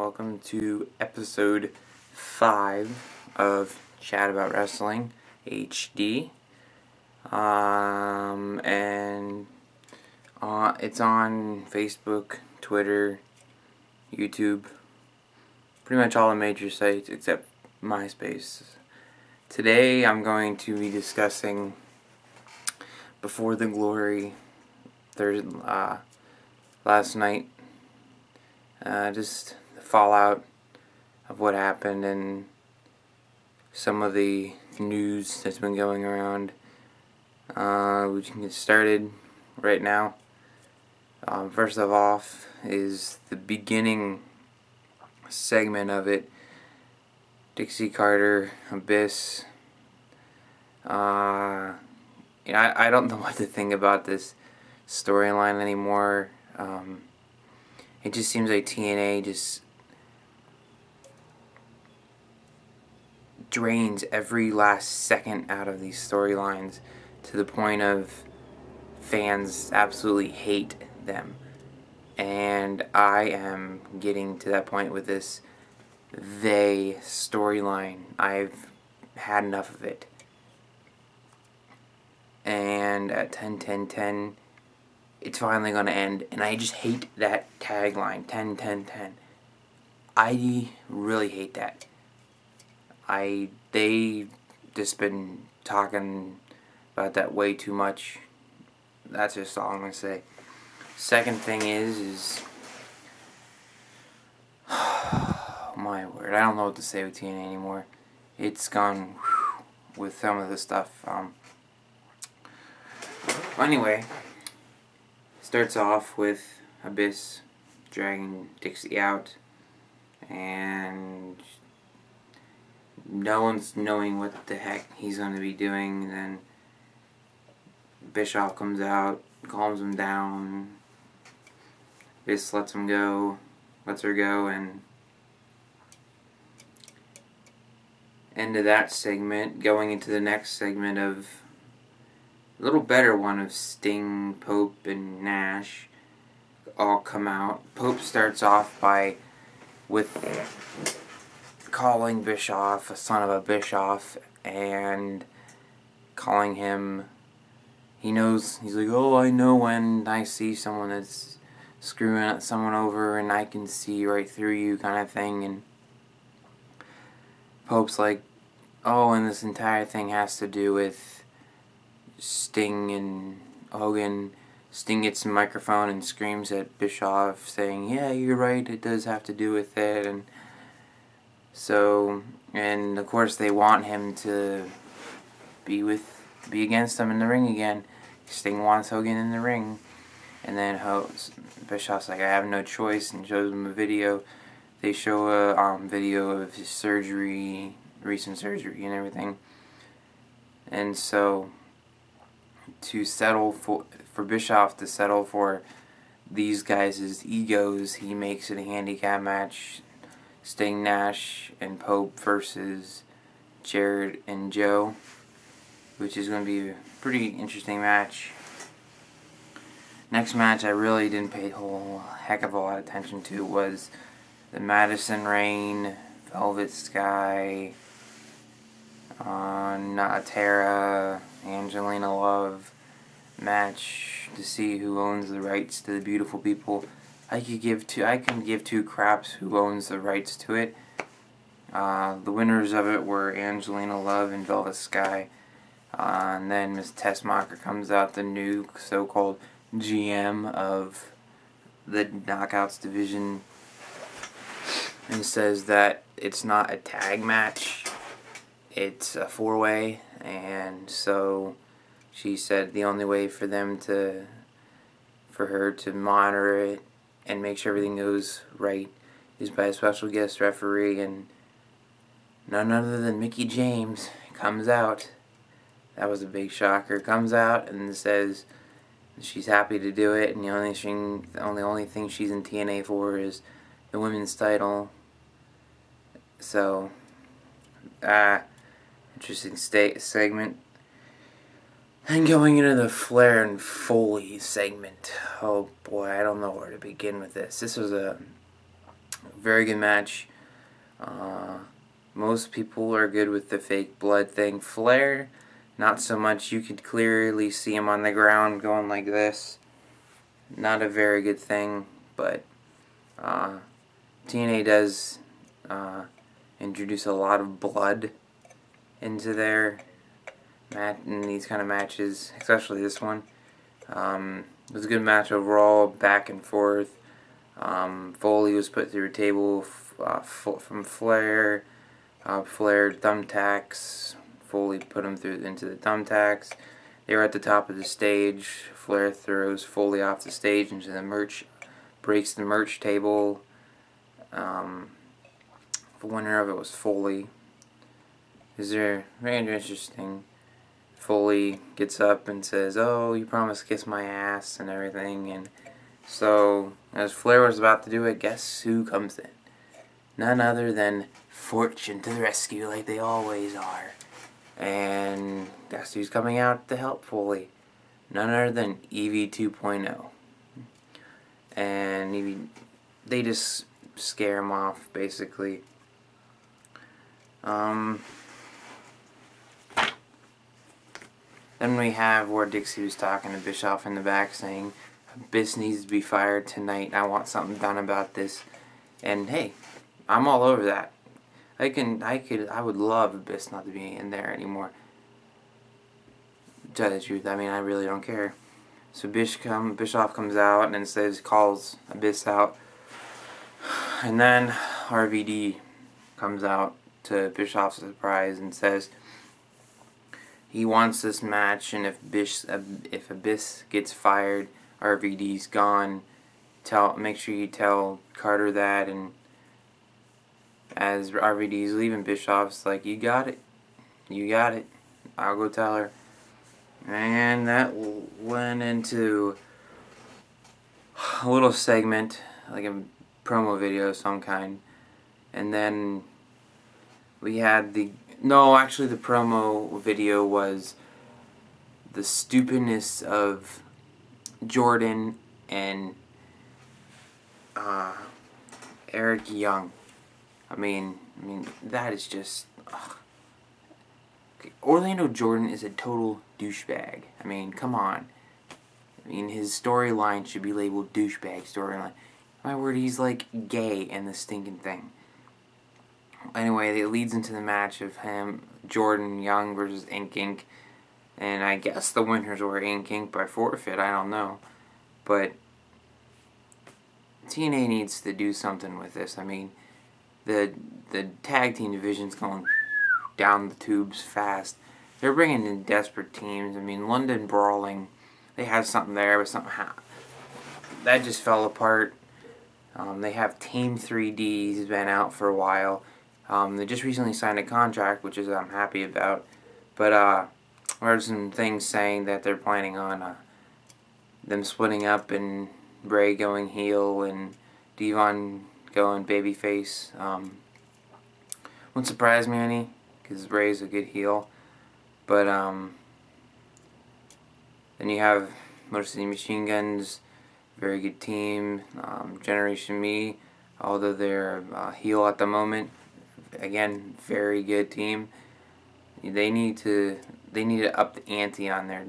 welcome to episode 5 of Chat About Wrestling HD. It's on Facebook, Twitter, YouTube, pretty much all the major sites except MySpace. Today I'm going to be discussing Before the Glory last night. Just the fallout of what happened and some of the news that's been going around. We can get started right now. First of all is the beginning segment of it. Dixie Carter, Abyss. I don't know what to think about this storyline anymore. It just seems like TNA just drains every last second out of these storylines to the point of fans absolutely hate them. And I am getting to that point with this they storyline. I've had enough of it. And at 10-10-10, it's finally going to end, and I just hate that tagline, 10-10-10. I really hate that. They just been talking about that way too much. That's just all I'm going to say. Second thing is my word, I don't know what to say with TNA anymore. It's gone with some of the stuff. Anyway, starts off with Abyss dragging Dixie out, and no one's knowing what the heck he's going to be doing. And then Bischoff comes out, calms him down. Abyss lets her go, and end of that segment, going into the next segment of a little better one of Sting, Pope, and Nash all come out. Pope starts off with calling Bischoff a son of a Bischoff and calling him, he's like, oh, I know when I see someone that's screwing someone over and I can see right through you kind of thing. And Pope's like, oh, and this entire thing has to do with Sting and Hogan. Sting gets the microphone and screams at Bischoff saying, yeah, you're right, it does have to do with it. And so, and of course they want him to be against them in the ring again. Sting wants Hogan in the ring. And then Bischoff's like, I have no choice, and shows him a video. They show a video of his surgery, recent surgery and everything. And so to settle for Bischoff to settle for these guys' egos, he makes it a handicap match. Sting, Nash, and Pope versus Jared and Joe, which is going to be a pretty interesting match. Next match I really didn't pay a whole heck of a lot of attention to was the Madison Rayne, Velvet Sky, Tara, Angelina Love match to see who owns the rights to the Beautiful People. I can give two craps who owns the rights to it. The winners of it were Angelina Love and Velvet Sky. And then Miss Tessmacher comes out, the new so-called GM of the Knockouts division, and says that it's not a tag match, it's a four-way. And so she said the only way for her to monitor it and make sure everything goes right is by a special guest referee, and none other than Mickie James comes out. That was a big shocker. Comes out and says she's happy to do it, and the only thing she's in TNA for is the women's title. So, interesting segment. And going into the Flair and Foley segment. Oh boy, I don't know where to begin with this. This was a Very good match. Most people are good with the fake blood thing. Flair, not so much. You could clearly see him on the ground going like this. Not a very good thing, but TNA does introduce a lot of blood into their in these kind of matches, especially this one. It was a good match overall, back and forth. Foley was put through a table from Flair. Flair thumbtacks. Foley put him into the thumbtacks. They were at the top of the stage. Flair throws Foley off the stage into the merch, breaks the merch table. The winner of it was Foley. Very interesting. Foley gets up and says, "Oh, you promised to kiss my ass," and everything. And so, as Flair was about to do it, guess who comes in? None other than Fortune to the rescue, like they always are. And guess who's coming out to help Foley? None other than Evie 2.0. And they just scare him off, basically. Then we have where Dixie was talking to Bischoff in the back, saying, "Abyss needs to be fired tonight. I want something done about this." And hey, I'm all over that. I would love Abyss not to be in there anymore. To tell the truth, I mean, I really don't care. So Bischoff comes out and calls Abyss out, and then RVD comes out to Bischoff's surprise and says he wants this match, and if Abyss gets fired, RVD's gone. Make sure you tell Carter that. And as RVD's leaving, Bischoff's like, "You got it. You got it. I'll go tell her." And that went into a little segment, like a promo video of some kind. And then we had the promo video was the stupidness of Jordan and Eric Young. I mean, that is just... Okay. Orlando Jordan is a total douchebag. I mean, come on. I mean, his storyline should be labeled douchebag storyline. My word, he's like gay in the stinking thing. Anyway, it leads into the match of Jordan Young versus Ink Inc. And I guess the winners were Ink Inc. by forfeit. I don't know. But TNA needs to do something with this. I mean, the tag team division's going down the tubes fast. They're bringing in desperate teams. I mean, London Brawling, they had something there, but something that just fell apart. They have Team 3D. He's been out for a while. They just recently signed a contract, which I'm happy about. But there's some things saying that they're planning on them splitting up and Bray going heel and Devon going babyface. Wouldn't surprise me any, because Bray's a good heel. But then you have Motor City Machine Guns, very good team. Generation Me, although they're heel at the moment, again, very good team. They need to up the ante on their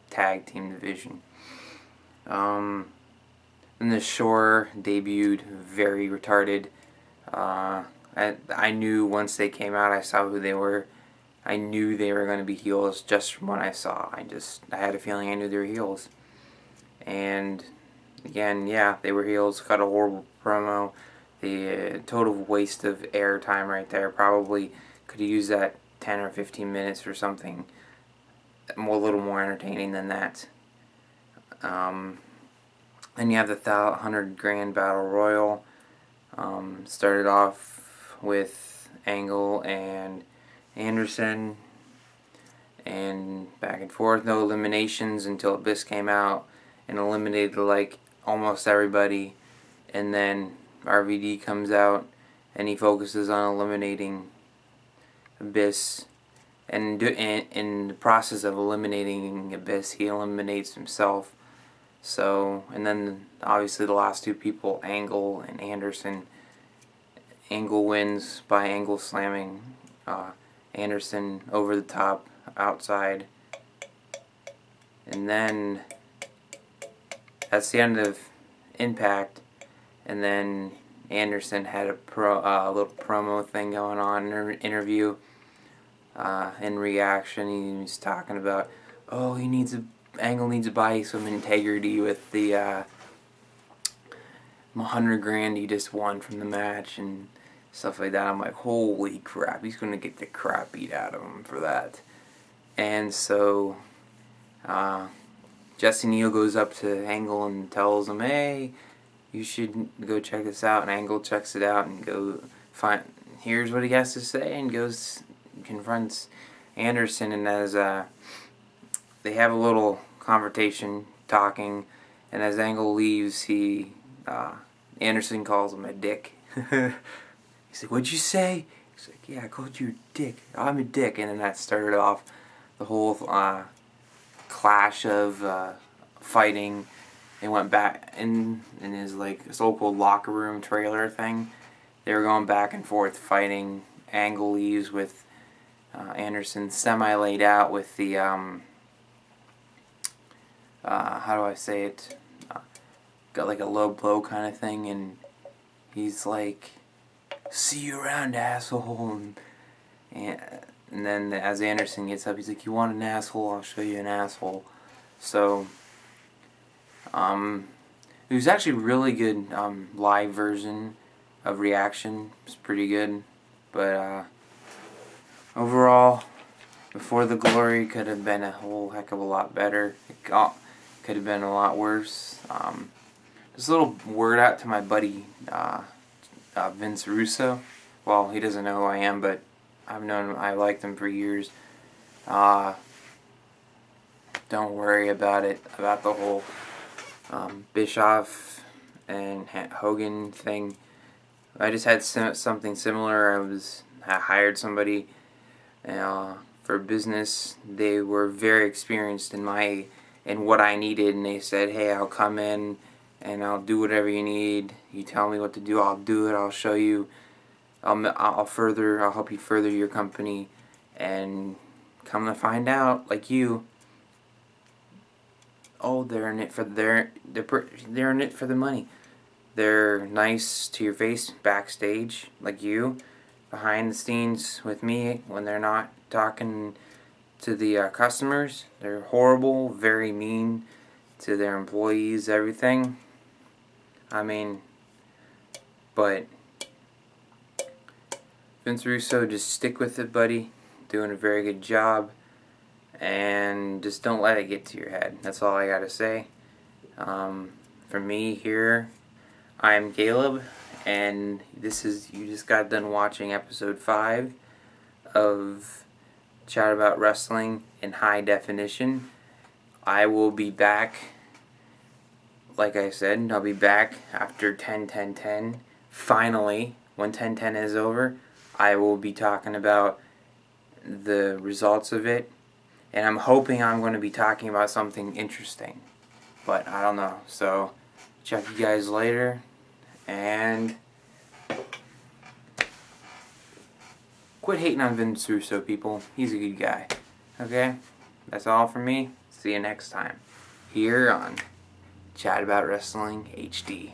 tag team division. Then the Shore debuted, very retarded. I knew once they came out, I saw who they were. I knew they were going to be heels just from what I saw. I had a feeling I knew they were heels. And again, yeah, they were heels. Cut a horrible promo. The total waste of air time right there. Probably could have used that 10 or 15 minutes for something a little more entertaining than that. Then you have the $100,000 Battle Royal. Started off with Angle and Anderson, and back and forth. No eliminations until Abyss came out and eliminated like almost everybody. And then RVD comes out and he focuses on eliminating Abyss. And in the process of eliminating Abyss, he eliminates himself. So, and then obviously the last two people, Angle and Anderson, Angle wins by angle slamming Anderson over the top outside. And then that's the end of Impact. And then Anderson had a little promo thing going on in an interview. In reaction, he was talking about, oh, Angle needs to buy some integrity with the $100,000 he just won from the match and stuff like that. I'm like, holy crap, he's gonna get the crap beat out of him for that. And so Jesse Neal goes up to Angle and tells him, hey, you should go check this out. And Angle checks it out and here's what he has to say, and goes confronts Anderson. And as they have a little confrontation, talking, and as Angle leaves, Anderson calls him a dick. He's like, what'd you say? He's like, yeah, I called you a dick. I'm a dick. And then that started off the whole clash of fighting. They went back in his like so-called locker room trailer thing. They were going back and forth fighting. Angle leaves with Anderson semi-laid out with the how do I say it? Got like a low blow kind of thing, and he's like, see you around, asshole. And then as Anderson gets up, he's like, you want an asshole? I'll show you an asshole. So it was actually a really good live version of Reaction. It's pretty good, but overall, Before the Glory could have been a whole heck of a lot better. It could have been a lot worse. Just a little word out to my buddy Vince Russo. Well, he doesn't know who I am, but I liked him for years. Don't worry about it, about the whole Bischoff and Hogan thing. I just had something similar. I hired somebody for business. They were very experienced in what I needed, and they said, hey, I'll come in and I'll do whatever you need. You tell me what to do, I'll do it. I'll show you. I'll help you further your company. And come to find out, like you, oh, they're in it for they're in it for the money. They're nice to your face backstage, like you. Behind the scenes with me, when they're not talking to the customers, they're horrible, very mean to their employees, everything. I mean, but Vince Russo, just stick with it, buddy. Doing a very good job. And just don't let it get to your head. That's all I gotta say. For me here, I'm Caleb, and you just got done watching episode 5 of Chat About Wrestling in High Definition. I will be back, like I said, I'll be back after 10-10-10. Finally, when 10-10 is over, I will be talking about the results of it. And I'm hoping I'm going to be talking about something interesting. But I don't know. So, check you guys later. And quit hating on Vince Russo, people. He's a good guy. Okay? That's all from me. See you next time. Here on Chat About Wrestling HD.